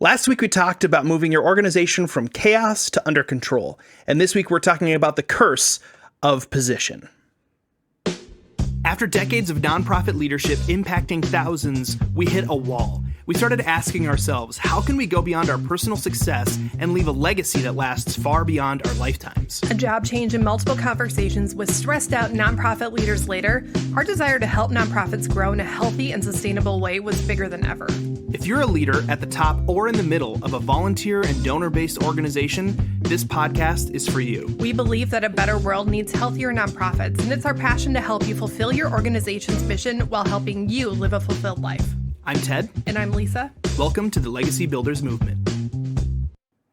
Last week, we talked about moving your organization from chaos to under control. And this week, we're talking about the curse of position. After decades of nonprofit leadership impacting thousands, we hit a wall. We started asking ourselves, how can we go beyond our personal success and leave a legacy that lasts far beyond our lifetimes? A job change and multiple conversations with stressed out nonprofit leaders later, our desire to help nonprofits grow in a healthy and sustainable way was bigger than ever. If you're a leader at the top or in the middle of a volunteer and donor-based organization, this podcast is for you. We believe that a better world needs healthier nonprofits, and it's our passion to help you fulfill your organization's mission while helping you live a fulfilled life. I'm Ted. And I'm Lisa. Welcome to the Legacy Builders Movement.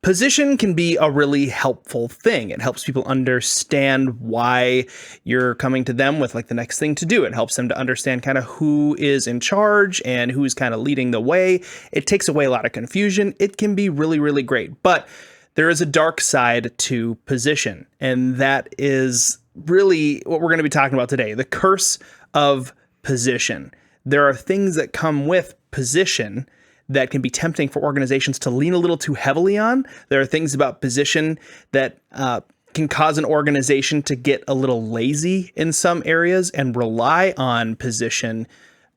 Position can be a really helpful thing. It helps people understand why you're coming to them with like the next thing to do. It helps them to understand kind of who is in charge and who's kind of leading the way. It takes away a lot of confusion. It can be really, really great. But there is a dark side to position. And that is really what we're going to be talking about today. The curse of position. There are things that come with position that can be tempting for organizations to lean a little too heavily on. There are things about position that can cause an organization to get a little lazy in some areas and rely on position,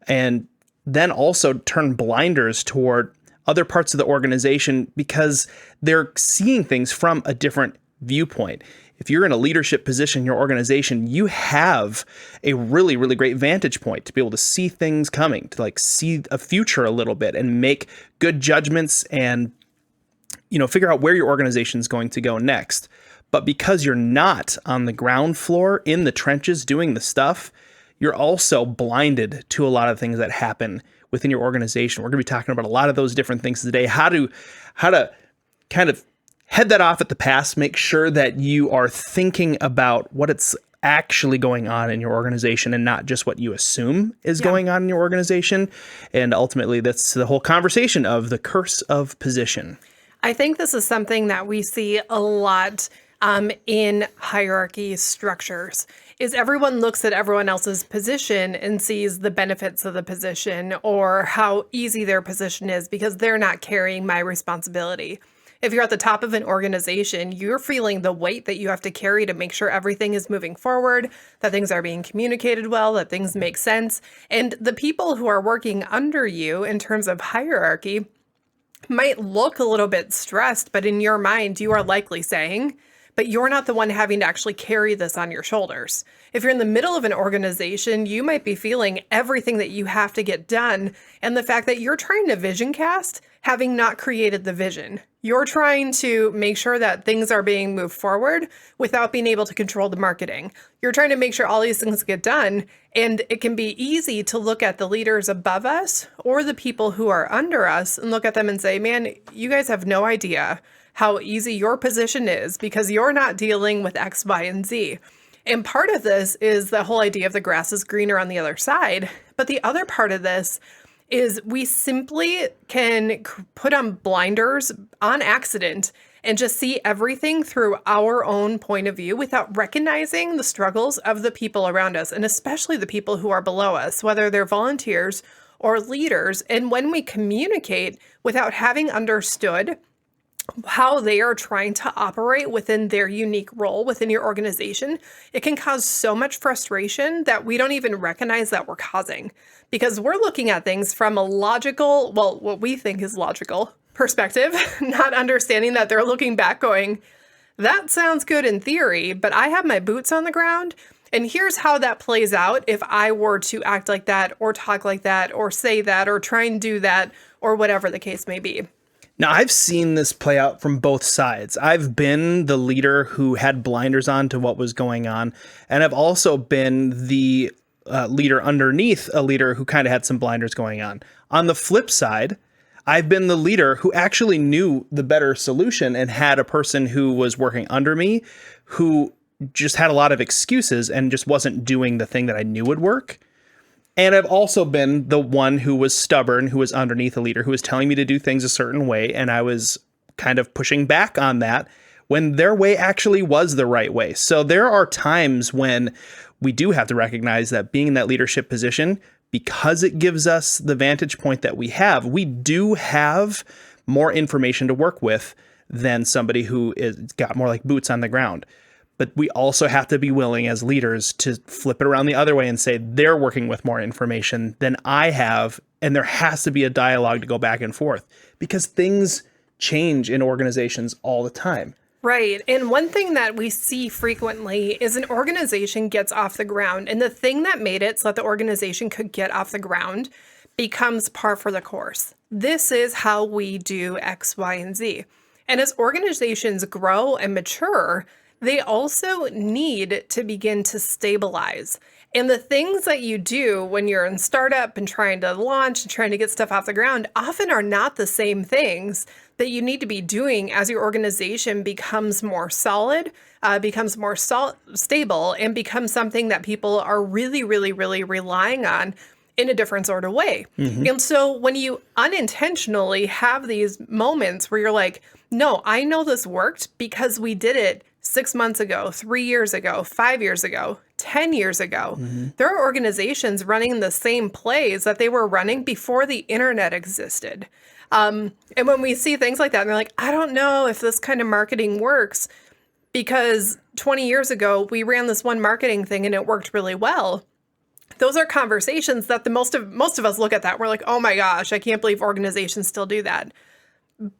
and then also turn blinders toward other parts of the organization because they're seeing things from a different viewpoint. If you're in a leadership position in your organization, you have a really, really great vantage point to be able to see things coming, to like see a future a little bit and make good judgments and, figure out where your organization is going to go next. But because you're not on the ground floor in the trenches doing the stuff, you're also blinded to a lot of things that happen within your organization. We're going to be talking about a lot of those different things today, how to kind of head that off at the pass, make sure that you are thinking about what it's actually going on in your organization and not just what you assume is going on in your organization. And ultimately, that's the whole conversation of the curse of position. I think this is something that we see a lot in hierarchy structures, is everyone looks at everyone else's position and sees the benefits of the position or how easy their position is because they're not carrying my responsibility. If you're at the top of an organization, you're feeling the weight that you have to carry to make sure everything is moving forward, that things are being communicated well, that things make sense. And the people who are working under you in terms of hierarchy might look a little bit stressed, but in your mind, you are likely saying, but you're not the one having to actually carry this on your shoulders. If you're in the middle of an organization, you might be feeling everything that you have to get done. And the fact that you're trying to vision cast, having not created the vision. You're trying to make sure that things are being moved forward without being able to control the marketing. You're trying to make sure all these things get done. And it can be easy to look at the leaders above us or the people who are under us and look at them and say, man, you guys have no idea how easy your position is because you're not dealing with X, Y, and Z. And part of this is the whole idea of the grass is greener on the other side. But the other part of this is we simply can put on blinders on accident and just see everything through our own point of view without recognizing the struggles of the people around us, and especially the people who are below us, whether they're volunteers or leaders. And when we communicate without having understood how they are trying to operate within their unique role within your organization, it can cause so much frustration that we don't even recognize that we're causing because we're looking at things from a logical, well, what we think is logical perspective, not understanding that they're looking back going, that sounds good in theory, but I have my boots on the ground. And here's how that plays out if I were to act like that or talk like that or say that or try and do that or whatever the case may be. Now, I've seen this play out from both sides. I've been the leader who had blinders on to what was going on, and I've also been the leader underneath a leader who kind of had some blinders going on. On the flip side, I've been the leader who actually knew the better solution and had a person who was working under me who just had a lot of excuses and just wasn't doing the thing that I knew would work. And I've also been the one who was stubborn, who was underneath a leader, who was telling me to do things a certain way. And I was kind of pushing back on that when their way actually was the right way. So there are times when we do have to recognize that being in that leadership position, because it gives us the vantage point that we do have more information to work with than somebody who is got more like boots on the ground. But we also have to be willing as leaders to flip it around the other way and say they're working with more information than I have. And there has to be a dialogue to go back and forth because things change in organizations all the time. Right. And one thing that we see frequently is an organization gets off the ground, and the thing that made it so that the organization could get off the ground becomes par for the course. This is how we do X, Y, and Z. And as organizations grow and mature, they also need to begin to stabilize. And the things that you do when you're in startup and trying to launch and trying to get stuff off the ground often are not the same things that you need to be doing as your organization becomes more solid, becomes more stable, and becomes something that people are really, really, really relying on in a different sort of way. And so when you unintentionally have these moments where you're like, no, I know this worked because we did it 6 months ago, 3 years ago, 5 years ago, 10 years ago. There are organizations running the same plays that they were running before the internet existed. And when we see things like that, and they're like, I don't know if this kind of marketing works because 20 years ago, we ran this one marketing thing and it worked really well. Those are conversations that most of us look at that. We're like, oh my gosh, I can't believe organizations still do that.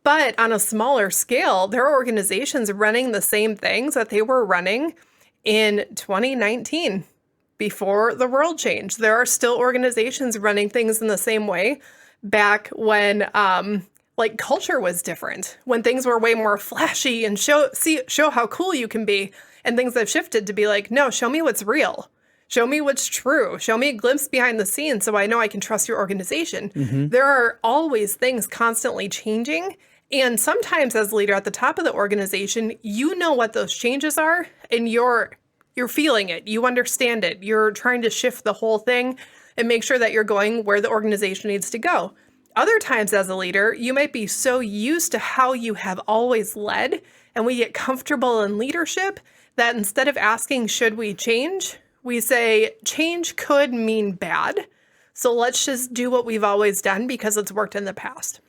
But on a smaller scale, there are organizations running the same things that they were running in 2019 before the world changed. There are still organizations running things in the same way back when like culture was different, when things were way more flashy and show how cool you can be. And things have shifted to be like, no, show me what's real. Show me what's true. Show me a glimpse behind the scenes so I know I can trust your organization. There are always things constantly changing. And sometimes as a leader at the top of the organization, you know what those changes are and you're feeling it. You understand it. You're trying to shift the whole thing and make sure that you're going where the organization needs to go. Other times as a leader, you might be so used to how you have always led, and we get comfortable in leadership that instead of asking, should we change? We say change could mean bad, so let's just do what we've always done because it's worked in the past.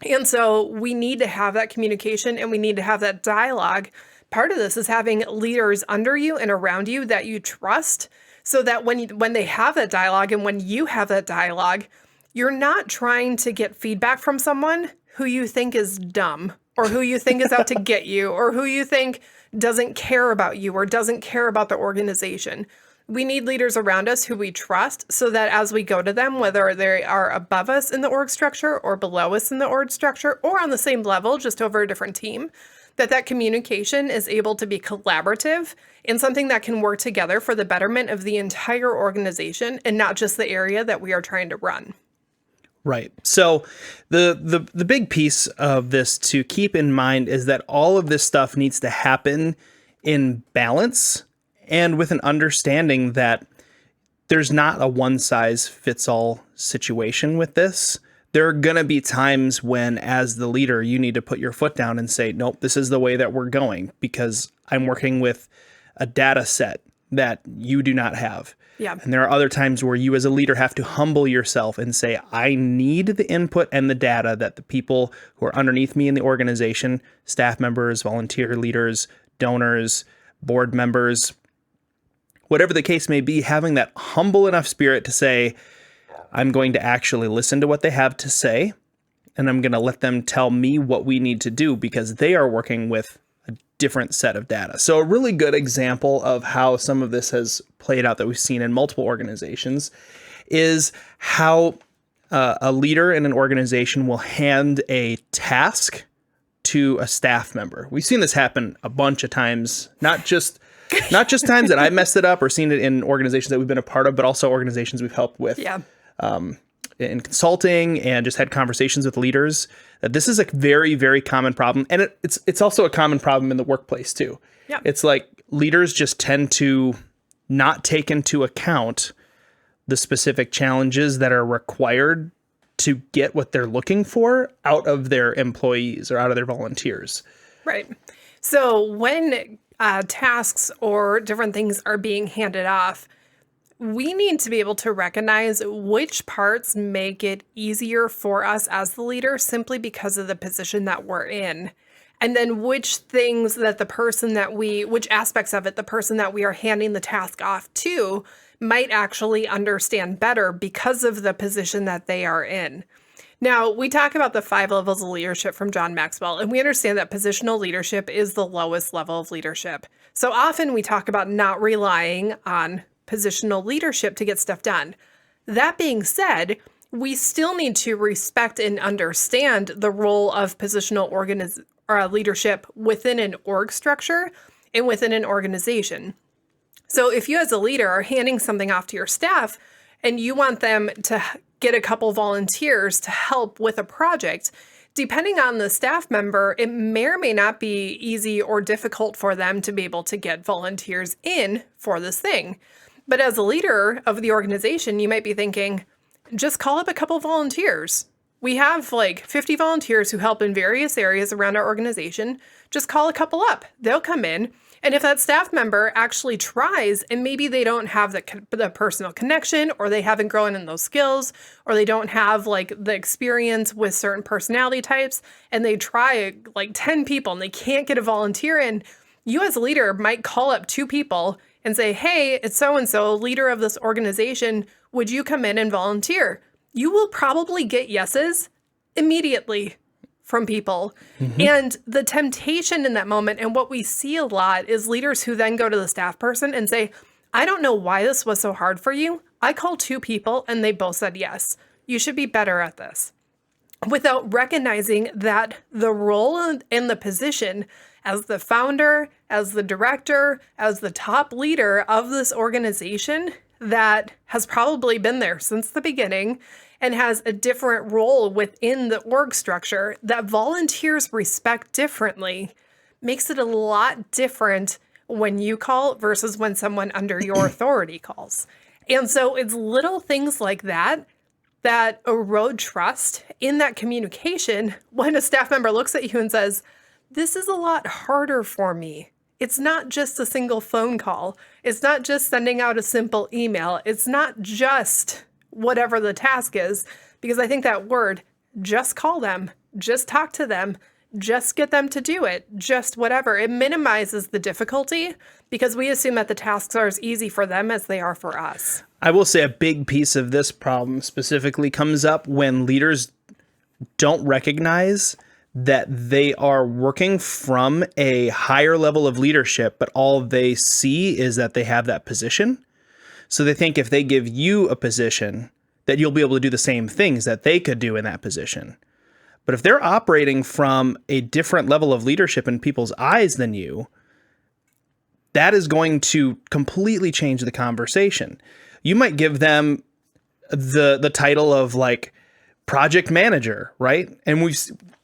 And so we need to have that communication and we need to have that dialogue. Part of this is having leaders under you and around you that you trust so that when they have that dialogue and when you have that dialogue, you're not trying to get feedback from someone who you think is dumb or who you think is out to get you or who you think doesn't care about you or doesn't care about the organization. We need leaders around us who we trust so that as we go to them, whether they are above us in the org structure or below us in the org structure or on the same level, just over a different team, that communication is able to be collaborative and something that can work together for the betterment of the entire organization and not just the area that we are trying to run. Right. So the big piece of this to keep in mind is that all of this stuff needs to happen in balance and with an understanding that there's not a one-size-fits-all situation with this. There are going to be times when, as the leader, you need to put your foot down and say, nope, this is the way that we're going because I'm working with a data set that you do not have. Yeah. And there are other times where you as a leader have to humble yourself and say, I need the input and the data that the people who are underneath me in the organization, staff members, volunteer leaders, donors, board members, whatever the case may be, having that humble enough spirit to say, I'm going to actually listen to what they have to say, and I'm going to let them tell me what we need to do because they are working with a different set of data. So a really good example of how some of this has played out that we've seen in multiple organizations is how a leader in an organization will hand a task to a staff member. We've seen this happen a bunch of times, not just times that I messed it up or seen it in organizations that we've been a part of, but also organizations we've helped with in consulting and just had conversations with leaders. That this is a very, very common problem. And it's also a common problem in the workplace too. Yeah. It's like leaders just tend to not take into account the specific challenges that are required to get what they're looking for out of their employees or out of their volunteers. Right. So when tasks or different things are being handed off, we need to be able to recognize which parts make it easier for us as the leader simply because of the position that we're in. And then which things that which aspects of it, the person that we are handing the task off to might actually understand better because of the position that they are in. Now, we talk about the 5 levels of leadership from John Maxwell, and we understand that positional leadership is the lowest level of leadership. So often we talk about not relying on positional leadership to get stuff done. That being said, we still need to respect and understand the role of positional leadership within an org structure and within an organization. So if you as a leader are handing something off to your staff and you want them to get a couple volunteers to help with a project, depending on the staff member, it may or may not be easy or difficult for them to be able to get volunteers in for this thing. But as a leader of the organization, you might be thinking, just call up a couple volunteers. We have like 50 volunteers who help in various areas around our organization. Just call a couple up. They'll come in. And if that staff member actually tries and maybe they don't have the personal connection, or they haven't grown in those skills, or they don't have like the experience with certain personality types, and they try like 10 people and they can't get a volunteer in, you as a leader might call up 2 people and say, hey, it's so-and-so, leader of this organization. Would you come in and volunteer? You will probably get yeses immediately from people. Mm-hmm. And the temptation in that moment, and what we see a lot, is leaders who then go to the staff person and say, I don't know why this was so hard for you. I called 2 people and they both said yes. You should be better at this. Without recognizing that the role and the position as the founder, as the director, as the top leader of this organization that has probably been there since the beginning and has a different role within the org structure that volunteers respect differently, makes it a lot different when you call versus when someone under your authority calls. And so it's little things like that that erode trust in that communication when a staff member looks at you and says, this is a lot harder for me. It's not just a single phone call. It's not just sending out a simple email. It's not just whatever the task is, because I think that word, just call them, just talk to them, just get them to do it, just whatever. It minimizes the difficulty because we assume that the tasks are as easy for them as they are for us. I will say a big piece of this problem specifically comes up when leaders don't recognize that they are working from a higher level of leadership, but all they see is that they have that position. So they think if they give you a position that you'll be able to do the same things that they could do in that position. But if they're operating from a different level of leadership in people's eyes than you, that is going to completely change the conversation. You might give them the title of like project manager, right? And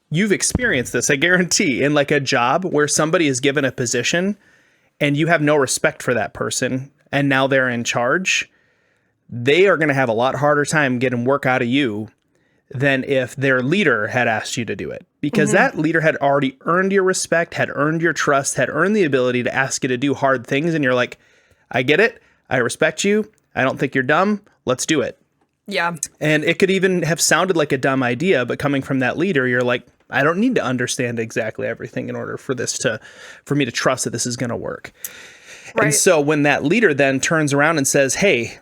you've experienced this, I guarantee, in like a job where somebody is given a position and you have no respect for that person and now they're in charge. They are going to have a lot harder time getting work out of you than if their leader had asked you to do it, because that leader had already earned your respect, had earned your trust, had earned the ability to ask you to do hard things. And you're like, I get it. I respect you. I don't think you're dumb. Let's do it. Yeah. And it could even have sounded like a dumb idea, but coming from that leader, you're like, I don't need to understand exactly everything in order for me to trust that this is going to work. Right. And so when that leader then turns around and says, hey,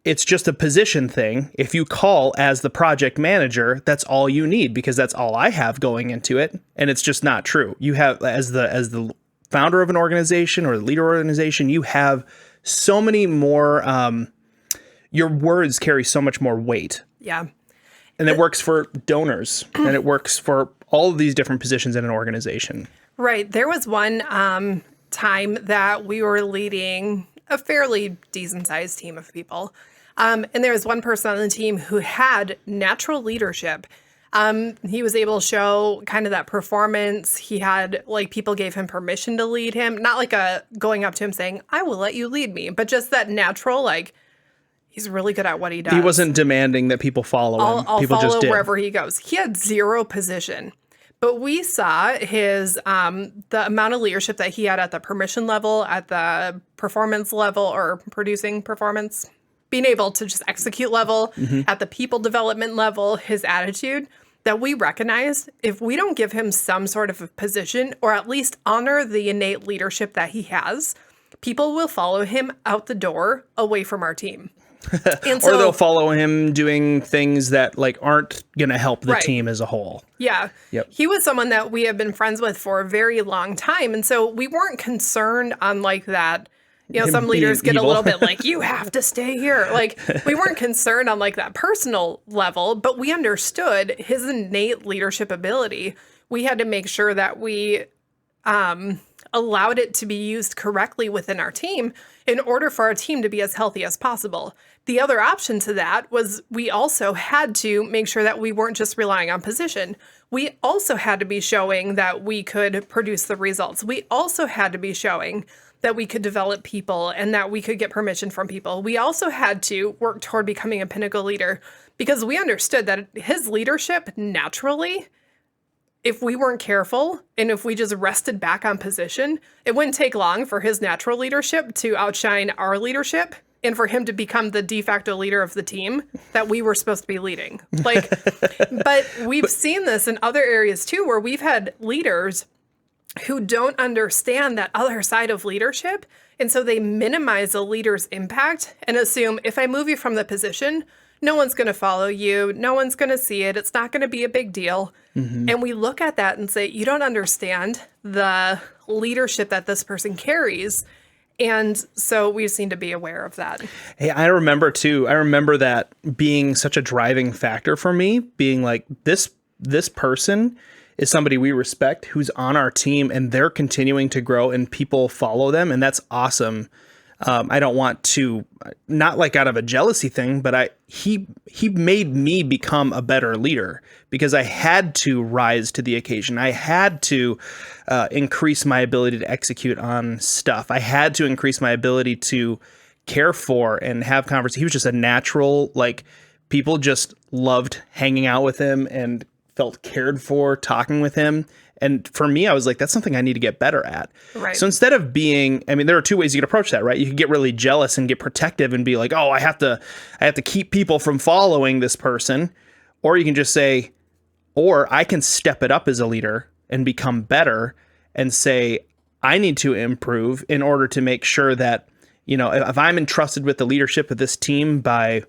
it's just a position thing. If you call as the project manager, that's all you need because that's all I have going into it. And it's just not true. You have, as the founder of an organization or the leader organization, you have so many more, your words carry so much more weight. Yeah. And it works for donors and it works for all of these different positions in an organization. Right. There was one time that we were leading a fairly decent sized team of people. And there was one person on the team who had natural leadership. He was able to show kind of that performance. He had like people gave him permission to lead him, not like going up to him saying, I will let you lead me, but just that natural, like, he's really good at what he does. He wasn't demanding that people follow him. I'll people follow just did. Wherever he goes. He had zero position. But we saw his the amount of leadership that he had at the permission level, at the performance level, or producing performance. being able to just execute level, at the people development level, his attitude, that we recognize if we don't give him some sort of a position or at least honor the innate leadership that he has, people will follow him out the door away from our team. And or they'll follow him doing things that like aren't going to help the Right. team as a whole. Yeah. Yep. He was someone that we have been friends with for a very long time. And so we weren't concerned on like that. You know, Him some leaders being get a evil. little bit like, you have to stay here. Like, we weren't concerned on like that personal level, but we understood his innate leadership ability. We had to make sure that we allowed it to be used correctly within our team in order for our team to be as healthy as possible. The other option to that was we also had to make sure that we weren't just relying on position. We also had to be showing that we could produce the results. We also had to be showing that we could develop people and that we could get permission from people. We also had to work toward becoming a pinnacle leader because we understood that his leadership naturally, if we weren't careful and if we just rested back on position, it wouldn't take long for his natural leadership to outshine our leadership and for him to become the de facto leader of the team that we were supposed to be leading. Like, but we've seen this in other areas too, where we've had leaders who don't understand that other side of leadership. And so they minimize the leader's impact and assume if I move you from the position, no one's going to follow you. No one's going to see it. It's not going to be a big deal. And we look at that and say, you don't understand the leadership that this person carries. And so we just need to be aware of that. Hey, I remember that being such a driving factor for me, being like, this person is somebody we respect who's on our team and they're continuing to grow and people follow them. And that's awesome. I don't want to, not like out of a jealousy thing, but he made me become a better leader because I had to rise to the occasion. I had to increase my ability to execute on stuff. I had to increase my ability to care for and have conversations. He was just a natural, like, people just loved hanging out with him and felt cared for talking with him. And for me, I was like, that's something I need to get better at. Right. So instead of being, I mean, there are two ways you can approach that, right? You can get really jealous and get protective and be like, oh, I have to keep people from following this person. Or you can just say, or I can step it up as a leader and become better and say, I need to improve in order to make sure that, you know, if I'm entrusted with the leadership of this team by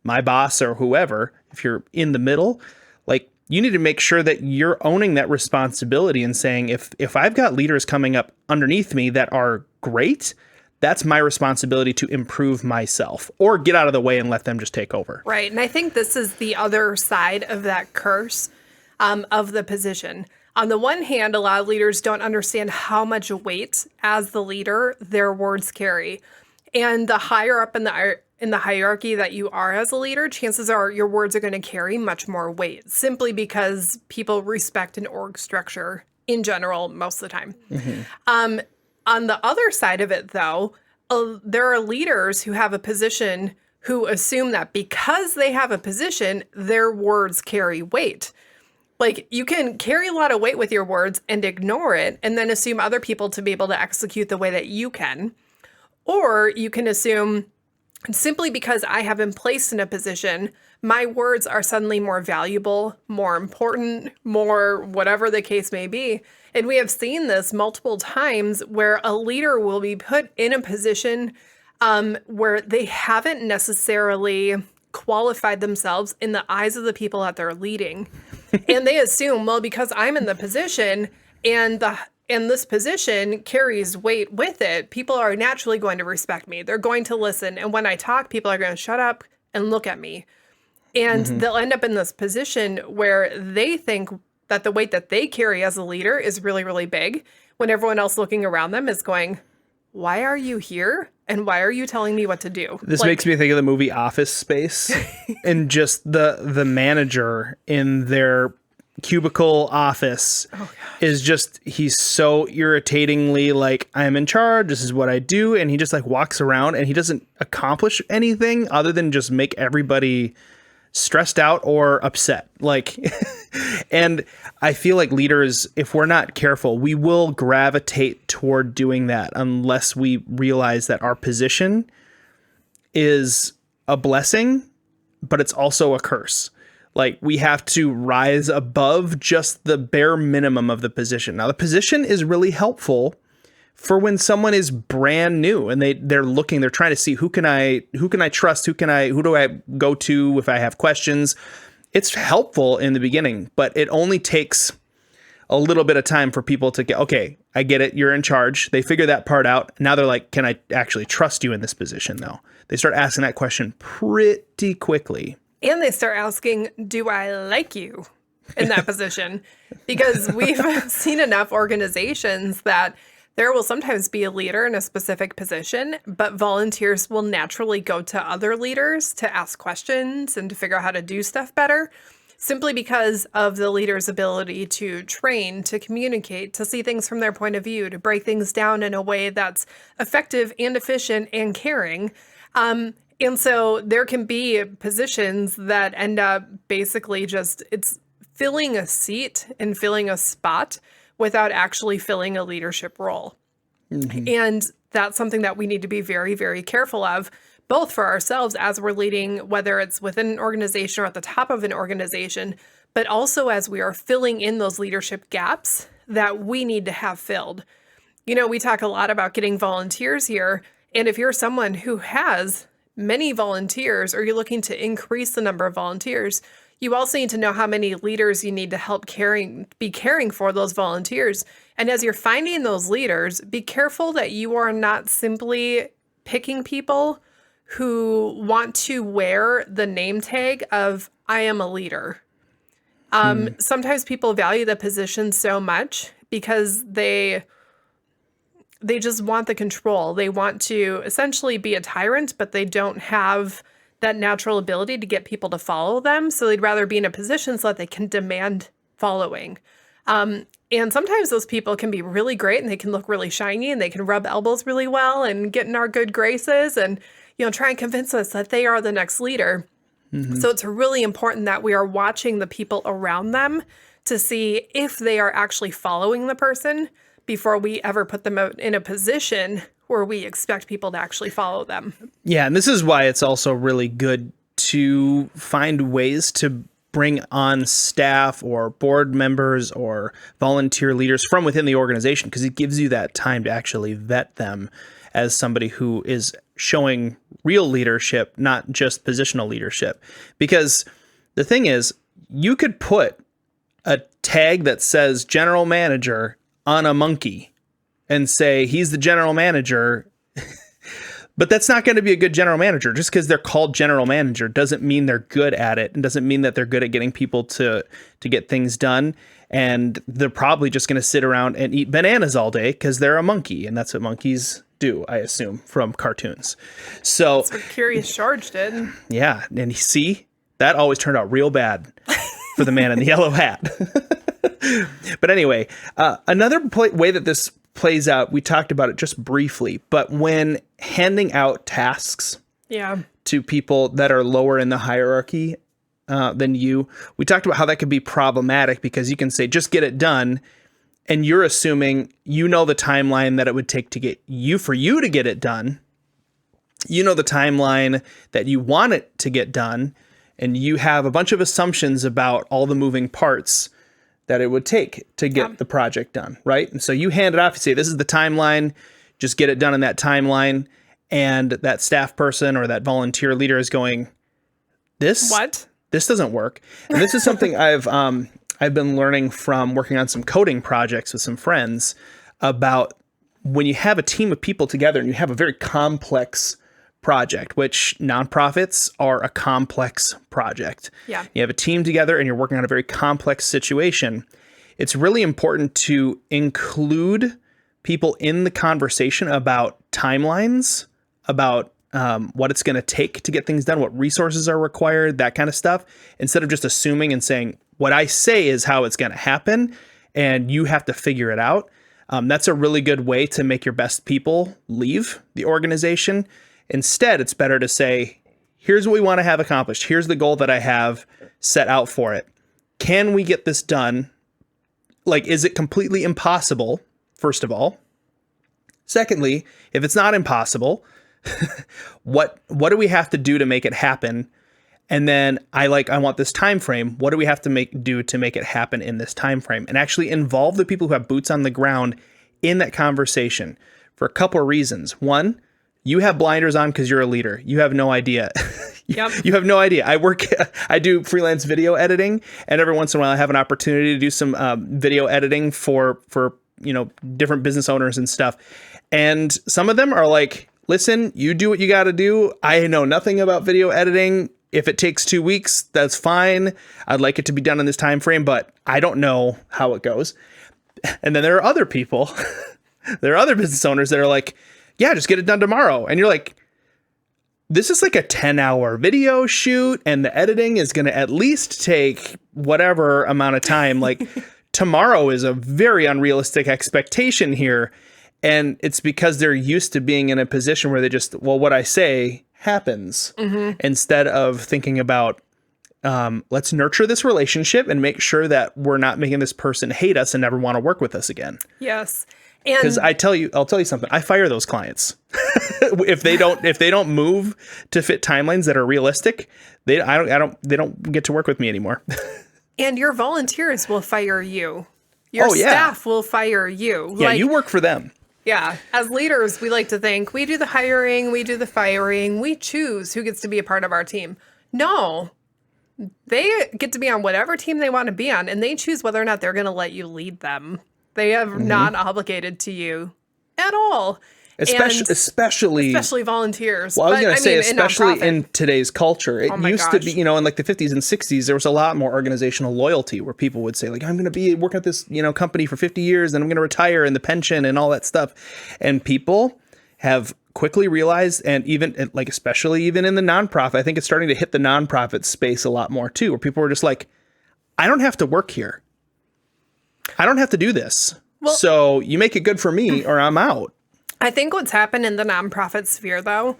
my boss or whoever, if you're in the middle, like, you need to make sure that you're owning that responsibility and saying, if I've got leaders coming up underneath me that are great, that's my responsibility to improve myself or get out of the way and let them just take over. Right. And I think this is the other side of that curse of the position. On the one hand, a lot of leaders don't understand how much weight as the leader their words carry. And the higher up in the hierarchy that you are as a leader, chances are your words are going to carry much more weight simply because people respect an org structure in general most of the time. On the other side of it, though, there are leaders who have a position who assume that because they have a position, their words carry weight. Like, you can carry a lot of weight with your words and ignore it and then assume other people to be able to execute the way that you can. Or you can assume simply because I have been placed in a position, my words are suddenly more valuable, more important, more whatever the case may be. And we have seen this multiple times where a leader will be put in a position where they haven't necessarily qualified themselves in the eyes of the people that they're leading. And they assume, well, because I'm in the position and this position carries weight with it, people are naturally going to respect me. They're going to listen. And when I talk, people are going to shut up and look at me. And they'll end up in this position where they think that the weight that they carry as a leader is really, really big, when everyone else looking around them is going, why are you here? And why are you telling me what to do? This makes me think of the movie Office Space and just the manager in their cubicle office is just, he's so irritatingly like, I'm in charge, this is what I do. And he just like walks around and he doesn't accomplish anything other than just make everybody stressed out or upset. Like, and I feel like leaders, if we're not careful, we will gravitate toward doing that unless we realize that our position is a blessing, but it's also a curse. Like, we have to rise above just the bare minimum of the position. Now, the position is really helpful for when someone is brand new and they're trying to see who can I trust, who do I go to if I have questions. It's helpful in the beginning, but it only takes a little bit of time for people to get, okay, I get it, you're in charge. They figure that part out. Now they're like, can I actually trust you in this position though? They start asking that question pretty quickly. And they start asking, do I like you in that position? Because we've seen enough organizations that there will sometimes be a leader in a specific position, but volunteers will naturally go to other leaders to ask questions and to figure out how to do stuff better, simply because of the leader's ability to train, to communicate, to see things from their point of view, to break things down in a way that's effective and efficient and caring. And so there can be positions that end up basically just, it's filling a seat and filling a spot without actually filling a leadership role. Mm-hmm. And that's something that we need to be very, very careful of, both for ourselves as we're leading, whether it's within an organization or at the top of an organization, but also as we are filling in those leadership gaps that we need to have filled. You know, we talk a lot about getting volunteers here. And if you're someone who has many volunteers, or you're looking to increase the number of volunteers, you also need to know how many leaders you need to help be caring for those volunteers. And as you're finding those leaders, be careful that you are not simply picking people who want to wear the name tag of, I am a leader. Sometimes people value the position so much because they just want the control. They want to essentially be a tyrant, but they don't have that natural ability to get people to follow them. So they'd rather be in a position so that they can demand following. And sometimes those people can be really great and they can look really shiny and they can rub elbows really well and get in our good graces and, you know, try and convince us that they are the next leader. Mm-hmm. So it's really important that we are watching the people around them to see if they are actually following the person before we ever put them out in a position where we expect people to actually follow them. Yeah, and this is why it's also really good to find ways to bring on staff or board members or volunteer leaders from within the organization, because it gives you that time to actually vet them as somebody who is showing real leadership, not just positional leadership. Because the thing is, you could put a tag that says general manager on a monkey and say he's the general manager, but that's not going to be a good general manager. Just because they're called general manager doesn't mean they're good at it, and doesn't mean that they're good at getting people to get things done. And they're probably just going to sit around and eat bananas all day because they're a monkey, and that's what monkeys do, I assume, from cartoons. So that's what Curious George did. Yeah, and see, that always turned out real bad for the man in the yellow hat. But anyway, another way that this plays out, we talked about it just briefly, but when handing out tasks to people that are lower in the hierarchy than you, we talked about how that could be problematic, because you can say, just get it done. And you're assuming you know the timeline that it would take to get for you to get it done. You know the timeline that you want it to get done. And you have a bunch of assumptions about all the moving parts that it would take to get the project done, right? And so you hand it off, you say, this is the timeline, just get it done in that timeline. And that staff person or that volunteer leader is going, this doesn't work. And this is something I've been learning from working on some coding projects with some friends about when you have a team of people together and you have a very complex project, which nonprofits are a complex project. Yeah. You have a team together and you're working on a very complex situation. It's really important to include people in the conversation about timelines, about what it's going to take to get things done, what resources are required, that kind of stuff, instead of just assuming and saying, what I say is how it's going to happen, and you have to figure it out. That's a really good way to make your best people leave the organization. Instead, it's better to say, here's what we want to have accomplished. Here's the goal that I have set out for it. Can we get this done? Like, is it completely impossible, first of all? Secondly, if it's not impossible, what do we have to do to make it happen? And then I want this time frame. What do we have to do to make it happen in this time frame? And actually involve the people who have boots on the ground in that conversation for a couple of reasons. One, you have blinders on because you're a leader. You have no idea. Yep. You have no idea. I do freelance video editing, and every once in a while I have an opportunity to do some video editing for different business owners and stuff. And some of them are like, listen, you do what you got to do. I know nothing about video editing. If it takes 2 weeks, that's fine. I'd like it to be done in this time frame, but I don't know how it goes. And then there are other people, there are other business owners that are like, yeah, just get it done tomorrow. And you're like, this is like a 10-hour video shoot, and the editing is going to at least take whatever amount of time. Like tomorrow is a very unrealistic expectation here. And it's because they're used to being in a position where they just, well, what I say happens, instead of thinking about, let's nurture this relationship and make sure that we're not making this person hate us and never want to work with us again. Yes. Because I'll tell you something. I fire those clients if they don't move to fit timelines that are realistic. They don't get to work with me anymore. And your volunteers will fire you. Your staff will fire you. Yeah, you work for them. Yeah. As leaders, we like to think we do the hiring, we do the firing, we choose who gets to be a part of our team. No, they get to be on whatever team they want to be on, and they choose whether or not they're going to let you lead them. They are not obligated to you at all. Especially volunteers. Well, I was going to say, especially in today's culture. It used to be, in like the 50s and 60s, there was a lot more organizational loyalty where people would say, like, I'm going to be working at this, company for 50 years, and I'm going to retire, and the pension and all that stuff. And people have quickly realized, and even like, especially even in the nonprofit, I think it's starting to hit the nonprofit space a lot more too, where people are just like, I don't have to work here. I don't have to do this. Well, so you make it good for me or I'm out. I think what's happened in the nonprofit sphere, though,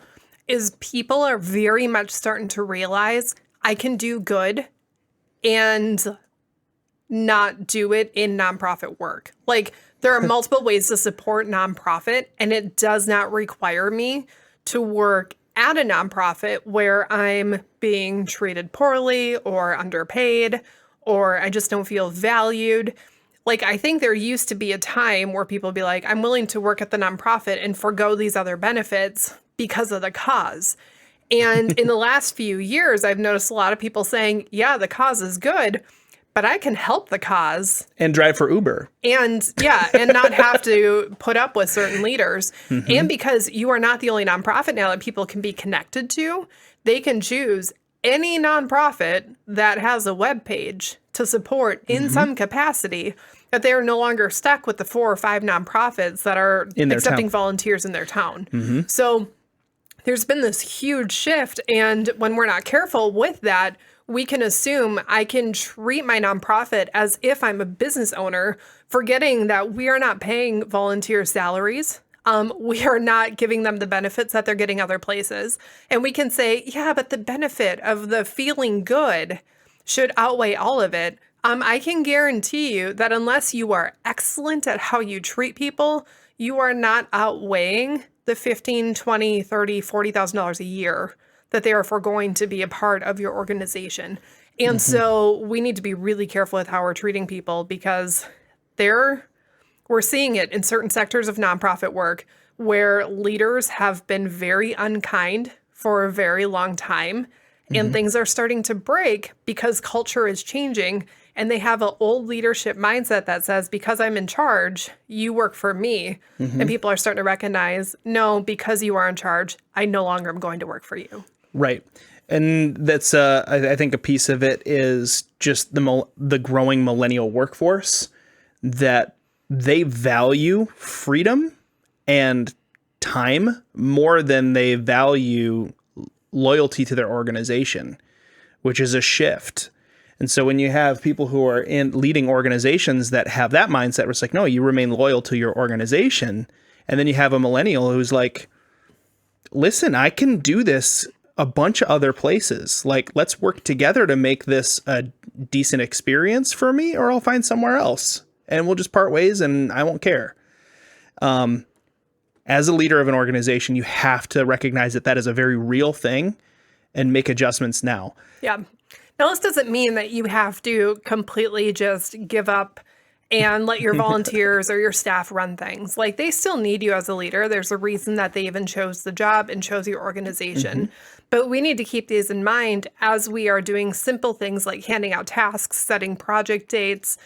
is people are very much starting to realize I can do good and not do it in nonprofit work. Like, there are multiple ways to support nonprofit, and it does not require me to work at a nonprofit where I'm being treated poorly or underpaid, or I just don't feel valued. Like, I think there used to be a time where people would be like, I'm willing to work at the nonprofit and forgo these other benefits because of the cause. And in the last few years, I've noticed a lot of people saying, yeah, the cause is good, but I can help the cause. And drive for Uber. And not have to put up with certain leaders. And because you are not the only nonprofit now that people can be connected to, they can choose any nonprofit that has a web page to support in some capacity, that they are no longer stuck with the 4 or 5 nonprofits that are accepting volunteers in their town. So there's been this huge shift. And when we're not careful with that, we can assume I can treat my nonprofit as if I'm a business owner, forgetting that we are not paying volunteer salaries. We are not giving them the benefits that they're getting other places. And we can say, yeah, but the benefit of the feeling good should outweigh all of it. I can guarantee you that unless you are excellent at how you treat people, you are not outweighing the $15,000, $20,000, $30,000, $40,000 a year that they are foregoing to be a part of your organization. And so we need to be really careful with how we're treating people, because we're seeing it in certain sectors of nonprofit work where leaders have been very unkind for a very long time, and things are starting to break because culture is changing, and they have an old leadership mindset that says, because I'm in charge, you work for me. And people are starting to recognize, no, because you are in charge, I no longer am going to work for you. Right. And that's, I think a piece of it is just the growing millennial workforce, that they value freedom and time more than they value loyalty to their organization, which is a shift. And so when you have people who are in leading organizations that have that mindset, where it's like, no, you remain loyal to your organization. And then you have a millennial who's like, listen, I can do this a bunch of other places. Like, let's work together to make this a decent experience for me, or I'll find somewhere else and we'll just part ways and I won't care. And As a leader of an organization, you have to recognize that that is a very real thing and make adjustments now. Yeah. Now, this doesn't mean that you have to completely just give up and let your volunteers or your staff run things. Like, they still need you as a leader. There's a reason that they even chose the job and chose your organization. But we need to keep these in mind as we are doing simple things like handing out tasks, setting project dates,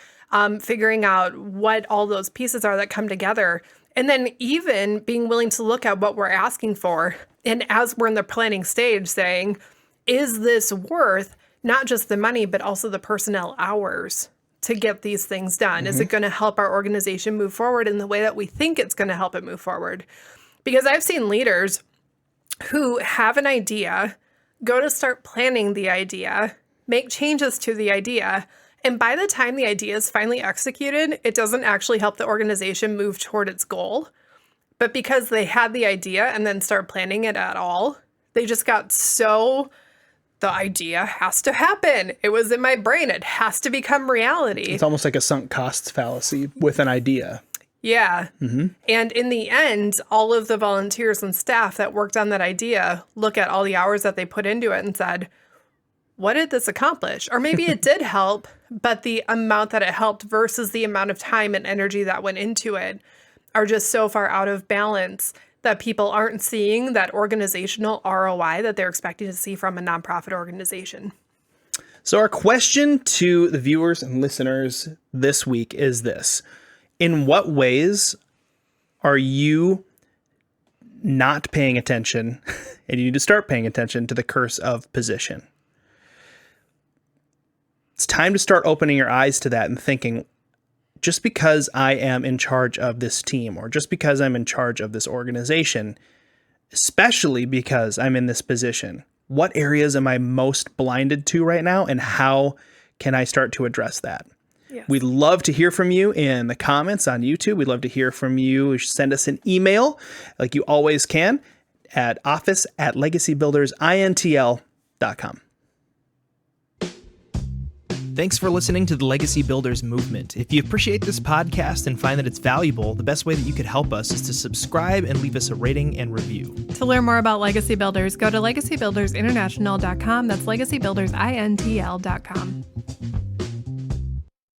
figuring out what all those pieces are that come together. And then even being willing to look at what we're asking for. And as we're in the planning stage, saying, is this worth not just the money, but also the personnel hours to get these things done? Is it going to help our organization move forward in the way that we think it's going to help it move forward? Because I've seen leaders who have an idea, go to start planning the idea, make changes to the idea, and by the time the idea is finally executed, it doesn't actually help the organization move toward its goal. But because they had the idea and then start planning it at all, they just got so, the idea has to happen. It was in my brain. It has to become reality. It's almost like a sunk costs fallacy with an idea. Yeah. And in the end, all of the volunteers and staff that worked on that idea look at all the hours that they put into it and said, what did this accomplish? Or maybe it did help, but the amount that it helped versus the amount of time and energy that went into it are just so far out of balance that people aren't seeing that organizational ROI that they're expecting to see from a nonprofit organization. So our question to the viewers and listeners this week is this: in what ways are you not paying attention, and you need to start paying attention to the curse of position? It's time to start opening your eyes to that and thinking, just because I am in charge of this team, or just because I'm in charge of this organization, especially because I'm in this position, what areas am I most blinded to right now, and how can I start to address that? Yes. We'd love to hear from you in the comments on YouTube. We'd love to hear from you. Send us an email like you always can at office@legacybuildersintl.com. Thanks for listening to the Legacy Builders Movement. If you appreciate this podcast and find that it's valuable, the best way that you could help us is to subscribe and leave us a rating and review. To learn more about Legacy Builders, go to legacybuildersinternational.com. That's legacybuildersintl.com.